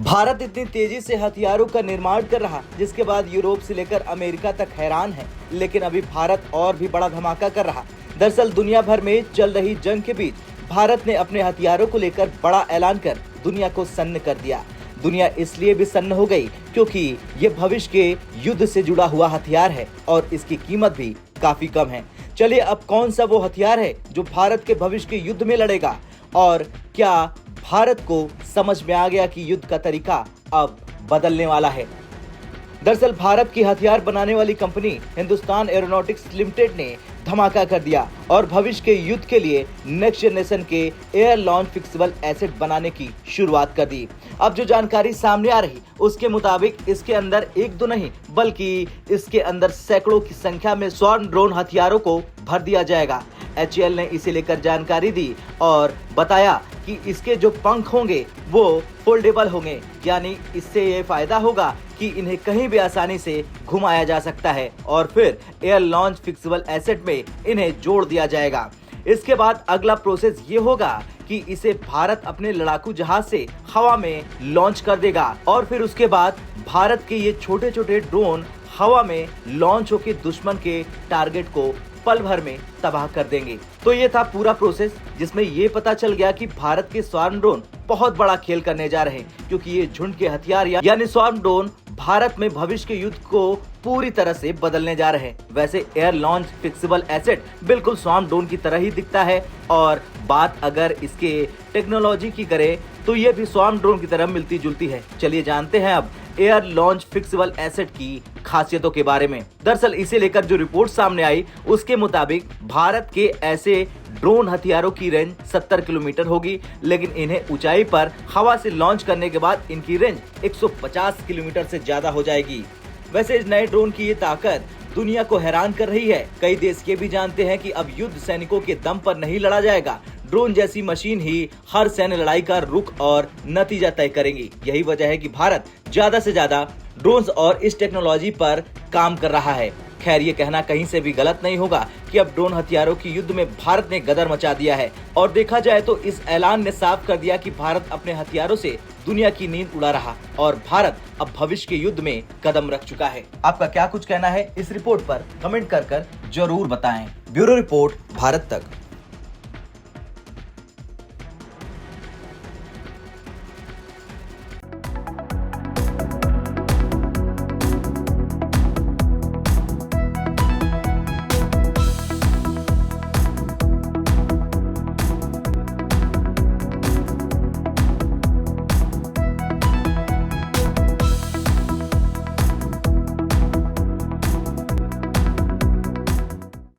भारत इतनी तेजी से हथियारों का निर्माण कर रहा, जिसके बाद यूरोप से लेकर अमेरिका तक हैरान है। लेकिन अभी भारत और भी बड़ा धमाका कर रहा। दरअसल दुनिया भर में चल रही जंग के बीच भारत ने अपने हथियारों को लेकर बड़ा ऐलान कर दुनिया को सन्न कर दिया। दुनिया इसलिए भी सन्न हो गई क्योंकि ये भविष्य के युद्ध से जुड़ा हुआ हथियार है और इसकी कीमत भी काफी कम है। चलिए अब कौन सा वो हथियार है जो भारत के भविष्य के युद्ध में लड़ेगा, और क्या भारत को समझ में आ गया कि युद्ध का तरीका अब बदलने वाला है। दरअसल भारत की हथियार बनाने वाली कंपनी हिंदुस्तान एरोनॉटिक्स लिमिटेड ने धमाका कर दिया और भविष्य के युद्ध के लिए नेक्स्ट जनरेशन के एयर लॉन्च फिक्सेबल एसेट बनाने की शुरुआत कर दी। अब जो जानकारी सामने आ रही उसके मुताबिक इसके अंदर एक दो नहीं बल्कि इसके अंदर सैकड़ों की संख्या में स्वार्म ड्रोन हथियारों को भर दिया जाएगा। HAL ने इसे लेकर जानकारी दी और बताया कि इसके जो पंख होंगे वो फोल्डेबल होंगे, यानी इससे ये फायदा होगा कि इन्हें कहीं भी आसानी से घुमाया जा सकता है और फिर एयर लॉन्च फिक्सेबल एसेट में इन्हें जोड़ दिया जाएगा। इसके बाद अगला प्रोसेस ये होगा कि इसे भारत अपने लड़ाकू जहाज से हवा में लॉन्च कर देगा और फिर उसके बाद भारत के ये छोटे छोटे ड्रोन हवा में लॉन्च होकर दुश्मन के टारगेट को पल भर में तबाह कर देंगे। तो ये था पूरा प्रोसेस, जिसमें ये पता चल गया कि भारत के स्वार्म ड्रोन बहुत बड़ा खेल करने जा रहे हैं, क्योंकि ये झुंड के हथियार यानी स्वार्म ड्रोन भारत में भविष्य के युद्ध को पूरी तरह से बदलने जा रहे हैं। वैसे एयर लॉन्च फिक्सेबल एसेट बिल्कुल स्वार्म ड्रोन की तरह ही दिखता है और बात अगर इसके टेक्नोलॉजी की करें तो ये भी स्वार्म ड्रोन की तरह मिलती जुलती है। चलिए जानते हैं अब एयर लॉन्च फिक्सेबल एसेट की खासियतों के बारे में। दरअसल इसे लेकर जो रिपोर्ट सामने आई उसके मुताबिक भारत के ऐसे ड्रोन हथियारों की रेंज 70 किलोमीटर होगी, लेकिन इन्हें ऊंचाई पर हवा से लॉन्च करने के बाद इनकी रेंज 150 किलोमीटर से ज्यादा हो जाएगी। वैसे इस नए ड्रोन की ये ताकत दुनिया को हैरान कर रही है। कई देश ये भी जानते हैं कि अब युद्ध सैनिकों के दम पर नहीं लड़ा जाएगा, ड्रोन जैसी मशीन ही हर सैन्य लड़ाई का रुख और नतीजा तय करेंगी। यही वजह है कि भारत ज्यादा से ज्यादा ड्रोन्स और इस टेक्नोलॉजी पर काम कर रहा है। खैर ये कहना कहीं से भी गलत नहीं होगा कि अब ड्रोन हथियारों की युद्ध में भारत ने गदर मचा दिया है और देखा जाए तो इस ऐलान ने साफ कर दिया कि भारत अपने हथियारों से दुनिया की नींद उड़ा रहा और भारत अब भविष्य के युद्ध में कदम रख चुका है। आपका क्या कुछ कहना है इस रिपोर्ट पर कमेंट कर जरूर बताएं। ब्यूरो रिपोर्ट, भारत तक।